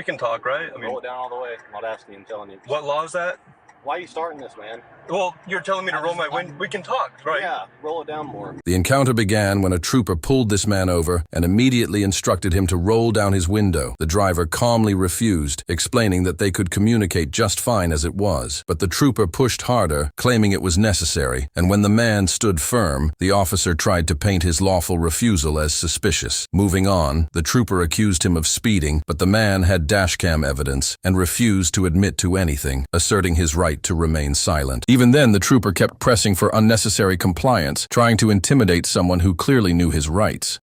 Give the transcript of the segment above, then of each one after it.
We can talk, right? I mean, roll it down all the way. I'm not asking you, I'm telling you. What law is that? Why are you starting this, man? Well, you're telling me to roll my window. We can talk, right? Yeah, roll it down more. The encounter began when a trooper pulled this man over and immediately instructed him to roll down his window. The driver calmly refused, explaining that they could communicate just fine as it was. But the trooper pushed harder, claiming it was necessary, and when the man stood firm, the officer tried to paint his lawful refusal as suspicious. Moving on, the trooper accused him of speeding, but the man had dash cam evidence and refused to admit to anything, asserting his right to remain silent. Even then, the trooper kept pressing for unnecessary compliance, trying to intimidate someone who clearly knew his rights.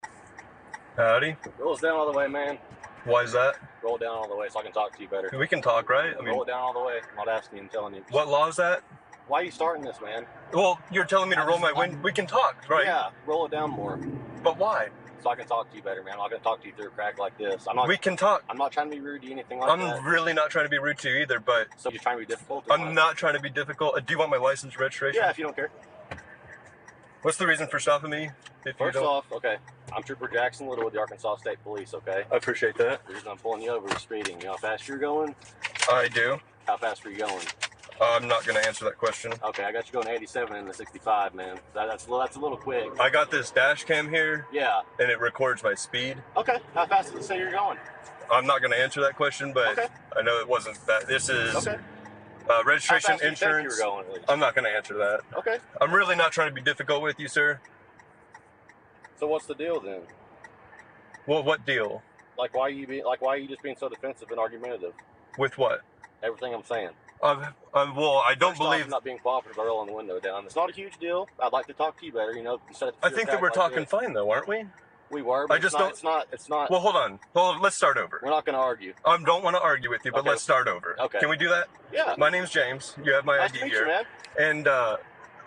Howdy. Roll it down all the way, man. Why is that? Roll it down all the way so I can talk to you better. We can talk, right? I mean, roll it down all the way. I'm not asking you, I'm telling you. What law is that? Why are you starting this, man? Well, you're telling me to roll my window. We can talk, right? Yeah, roll it down more. But why? So I can talk to you better, man. I'm not going to talk to you through a crack like this. We can talk. I'm not trying to be rude to you, anything like that. I'm really not trying to be rude to you either, but... So you're trying to be difficult? I'm not trying to be difficult. Do you want my license registration? Yeah, if you don't care. What's the reason for stopping me? First off, okay, I'm Trooper Jackson Little with the Arkansas State Police, okay? I appreciate that. The reason I'm pulling you over is speeding. You know how fast you're going? I do. How fast were you going? I'm not going to answer that question. Okay, I got you going 87 in the 65, man. That's a little quick. I got this dash cam here. Yeah. And it records my speed. Okay, how fast does it say you're going? I'm not going to answer that question, but okay. I know it wasn't that. This is okay. Registration, how fast insurance. Do you think you were going, I'm not going to answer that. Okay. I'm really not trying to be difficult with you, sir. So what's the deal then? Well, what deal? Like why are you just being so defensive and argumentative? With what? Everything I'm saying. Well, I don't believe... I'm not being cooperative by rolling the window down. It's not a huge deal. I'd like to talk to you better, you know. I think that we're talking fine, though, aren't we? We were, but it's not... Well, hold on. Well, let's start over. We're not going to argue. I don't want to argue with you, but let's start over. Okay. Can we do that? Yeah. My name's James. You have my nice ID to meet here. You, man. And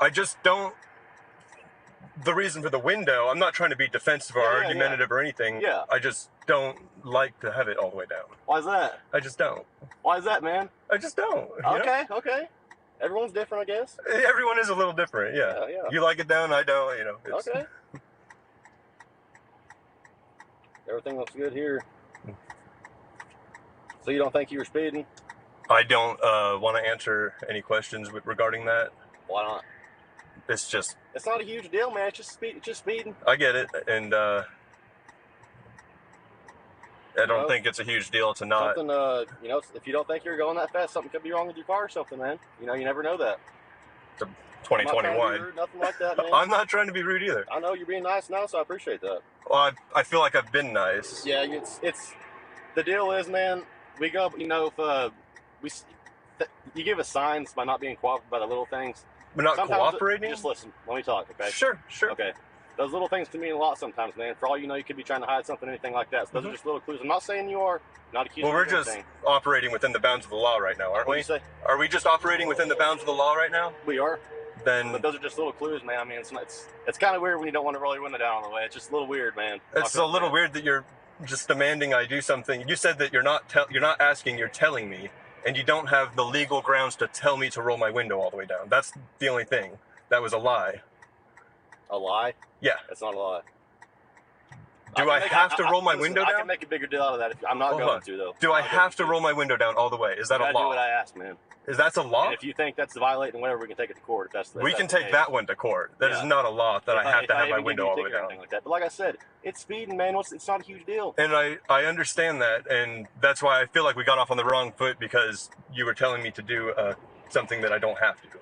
I just don't... The reason for the window, I'm not trying to be defensive or argumentative or anything. Yeah. I just don't like to have it all the way down. Why is that? I just don't. Why is that, man? I just don't. Okay. Everyone's different, I guess. Everyone is a little different, yeah. You like it down, I don't, you know. Okay. Everything looks good here. So you don't think you were speeding? I don't want to answer any questions regarding that. Why not? It's just... It's not a huge deal, man. It's just speeding. I get it, and I don't think it's a huge deal to not... Something, you know, if you don't think you're going that fast, something could be wrong with your car or something, man. You know, you never know that. It's 2021. Rude, nothing like that, man. I'm not trying to be rude either. I know you're being nice now, so I appreciate that. Well, I feel like I've been nice. Yeah, it's the deal is, man, we go, you know, if you give us signs by not being cooperative by the little things. We're not cooperating? Just listen. Let me talk, okay? Sure. Okay. Those little things can mean a lot sometimes, man. For all you know, you could be trying to hide something, anything like that. So those are just little clues. I'm not saying you are. Not accusing you of anything. Well, we're just operating within the bounds of the law right now, aren't we? What do you say? Are we just operating within the bounds of the law right now? We are. Then... But those are just little clues, man. I mean, it's kind of weird when you don't want to roll your window down all the way. It's just a little weird, man. It's a little weird that you're just demanding I do something. You said that you're not asking, you're telling me, and you don't have the legal grounds to tell me to roll my window all the way down. That's the only thing. That was a lie. A lie? Yeah. It's not a lie. Do I have to roll my window down? I can make a bigger deal out of that. I'm not going to, though. Do I have to roll my window down all the way? Is that a law? You gotta do what I asked, man. Is that a law? And if you think that's violating whatever, we can take it to court. We can take that one to court. That is not a law that I have to have my window all the way down. Like that. But like I said, it's speeding, man. It's not a huge deal. And I understand that, and that's why I feel like we got off on the wrong foot, because you were telling me to do something that I don't have to do.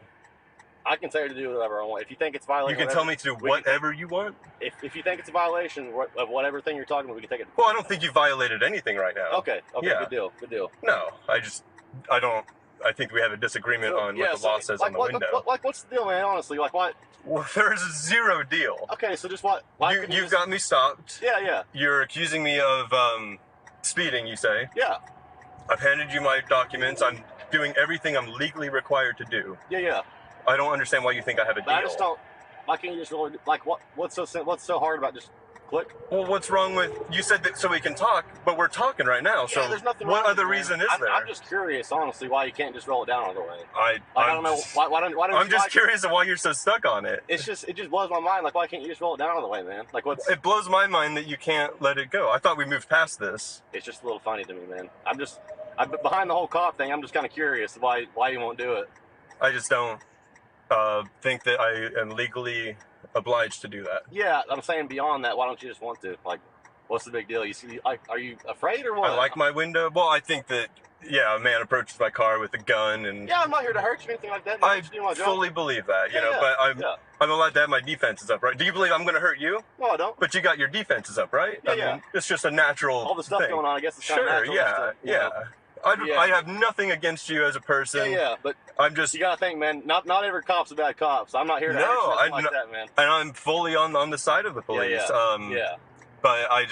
I can tell you to do whatever I want. If you think it's violating, you can tell me to do whatever you want. If you think it's a violation of whatever thing you're talking about, we can take it. Well, I don't think you violated anything right now. Okay. Yeah. Good deal. No, I don't. I think we have a disagreement on what the law says on the window. What's the deal, man? Honestly, like what? Well, there's zero deal. Okay, so just what? You've got me stopped. Yeah. You're accusing me of speeding, you say? Yeah. I've handed you my documents. I'm doing everything I'm legally required to do. Yeah. I don't understand why you think I have a deal. I just don't. Why can't you just roll? Like what's so hard about just click. Well, what's wrong with, you said that so we can talk, but we're talking right now, so there's nothing what wrong other with it, reason man. is there? I'm just curious, honestly, why you can't just roll it down all the way. I don't know, why don't I'm you just like curious of why you're so stuck on it. it just blows my mind, like, why can't you just roll it down all the way, man? Like, what's... It blows my mind that you can't let it go. I thought we moved past this. It's just a little funny to me, man. Behind the whole cop thing, I'm just kind of curious why you won't do it. I just don't think that I am legally obliged to do that. Yeah, I'm saying beyond that, why don't you just want to? Like, what's the big deal? You see, like, are you afraid or what? I like my window. Well, I think that, yeah, a man approaches my car with a gun and... Yeah, I'm not here to hurt you or anything like that. Man. I fully believe that, you know, yeah, but I'm allowed to have my defenses up, right? Do you believe I'm going to hurt you? No, I don't. But you got your defenses up, right? Yeah, I mean, it's just a natural all the stuff thing. going on, I guess it's kind of natural. Yeah. I have nothing against you as a person. Yeah, but I'm just... You got to think, man, not every cop's a bad cop, so I'm not here to hurt you like that, man. And I'm fully on the side of the police. Yeah. But I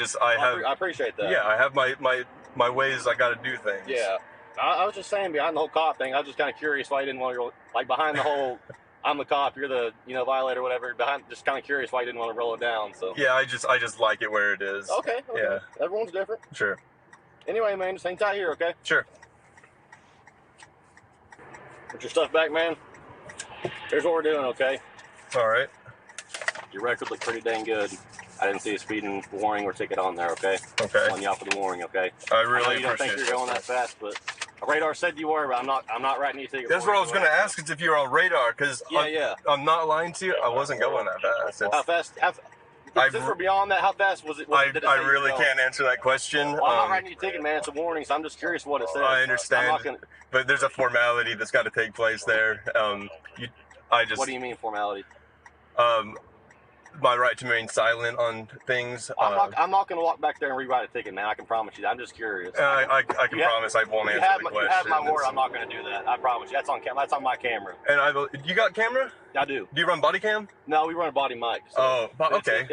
appreciate that. Yeah, I have my ways I got to do things. Yeah. I was just saying, behind the whole cop thing, I was just kind of curious why you didn't want to, like, behind the whole, I'm the cop, you're the, violator, whatever, just kind of curious why you didn't want to roll it down, so. Yeah, I just like it where it is. Okay. Yeah. Everyone's different. Sure. Anyway, man, just hang tight here, okay? Sure. Put your stuff back, man. Here's what we're doing, okay? All right. Your record looked pretty dang good. I didn't see a speeding warning or ticket on there, okay? Okay. I'm calling you out for the warning, okay? I really know you don't think appreciate you're going that fast, but radar said you were, but I'm not writing you a ticket. That's what I was going to ask, is if you're on radar, because I'm not lying to you. I wasn't going that fast. How fast? Since we're beyond that, how fast was it? I really can't answer that question. Well, I'm not writing you a ticket, man. It's a warning, so I'm just curious what it says. I understand, but there's a formality that's got to take place there. What do you mean formality? My right to remain silent on things. I'm not going to walk back there and rewrite a ticket, man. I can promise you that. I'm just curious. I can promise I won't answer the question. You have my word. I'm not going to do that. I promise you. That's on my camera. And you got camera? I do. Do you run body cam? No, we run a body mic. So okay.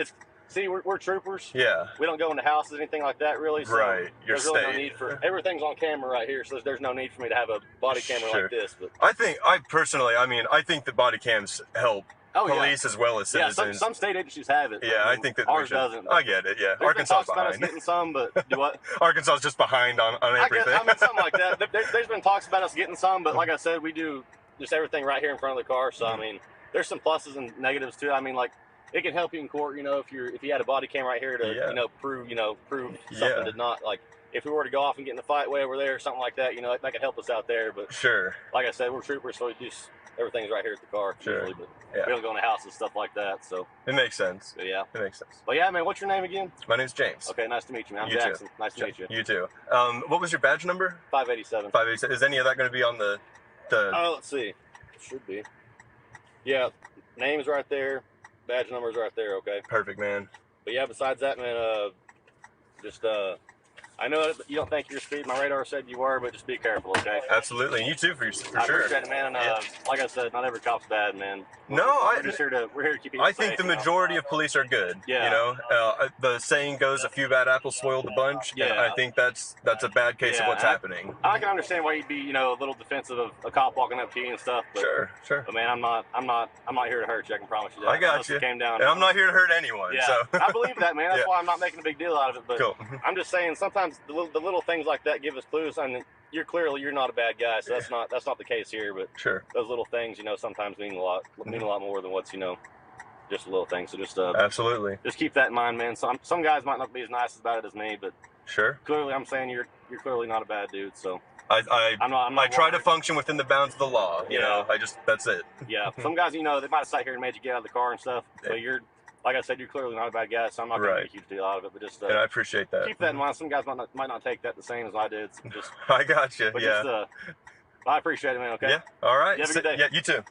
See, we're troopers. Yeah. We don't go into houses, anything like that, really. So right. There's really no need for everything's on camera right here, so there's no need for me to have a body camera like this. But I think that body cams help police as well as citizens. Yeah, some state agencies have it. Yeah, I think that ours doesn't. I get it. Yeah, Arkansas is behind. Us getting some, but do what? Arkansas is just behind on everything. I mean, something like that. There's been talks about us getting some, but like I said, we do just everything right here in front of the car. So I mean, there's some pluses and negatives too. I mean, like, it can help you in court, if you had a body cam right here to prove something did not, like, if we were to go off and get in a fight way over there or something like that, that could help us out there. But sure, like I said, we're troopers, so we do everything's right here at the car usually, but we don't go into houses, stuff like that. So it makes sense. But yeah, it makes sense. But yeah, man, what's your name again? My name's James. Okay, nice to meet you, man. I'm Jackson. Too. Nice to meet you. You too. What was your badge number? 587. 587. Is any of that going to be on the? Oh, let's see. It should be. Yeah, name's right there. Badge number's right there. Okay. Perfect, man. But yeah, besides that, man, I know you don't think you're speeding. My radar said you were, but just be careful, okay? Absolutely, and you too, for sure. I appreciate it, man. Like I said, not every cop's bad, man. We're here to keep you safe. I think the majority of police are good. Yeah. The saying goes, "A few bad apples spoil the bunch." Yeah. And I think that's a bad case of what's happening. I can understand why you'd be, a little defensive of a cop walking up to you and stuff. But, sure. But man, I'm not here to hurt you. I can promise you that. I got you. And I'm not here to hurt anyone. Yeah. So. I believe that, man. That's why I'm not making a big deal out of it. But cool. I'm just saying, sometimes the little things like that give us clues. I mean, you're not a bad guy, so that's not the case here. But sure, those little things, sometimes mean a lot more than what's just a little thing. So just absolutely, just keep that in mind, man. Some guys might not be as nice about it as me, but sure, clearly I'm saying you're clearly not a bad dude. So I try to function within the bounds of the law. You know, that's it. Yeah, some guys, they might have sat here and made you get out of the car and stuff, but you're. Like I said, you're clearly not a bad guy, so I'm not going to make a huge deal out of it. But just and I appreciate that. Keep that in mind. Some guys might not take that the same as I did. So just I got you. But just, I appreciate it, man. Okay. Yeah. All right. You have a good day. Yeah. You too.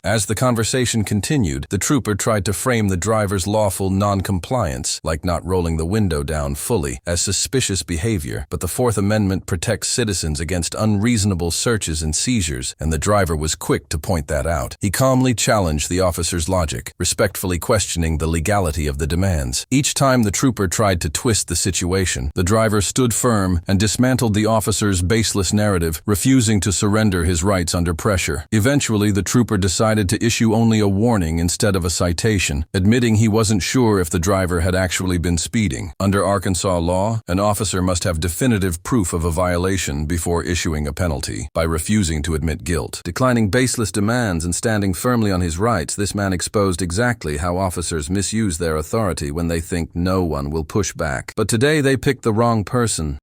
As the conversation continued, the trooper tried to frame the driver's lawful non-compliance, like not rolling the window down fully, as suspicious behavior, but the Fourth Amendment protects citizens against unreasonable searches and seizures, and the driver was quick to point that out. He calmly challenged the officer's logic, respectfully questioning the legality of the demands. Each time the trooper tried to twist the situation, the driver stood firm and dismantled the officer's baseless narrative, refusing to surrender his rights under pressure. Eventually, the trooper decided decided to issue only a warning instead of a citation, admitting he wasn't sure if the driver had actually been speeding. Under Arkansas law, an officer must have definitive proof of a violation before issuing a penalty. By refusing to admit guilt, declining baseless demands, and standing firmly on his rights, this man exposed exactly how officers misuse their authority when they think no one will push back. But today they picked the wrong person.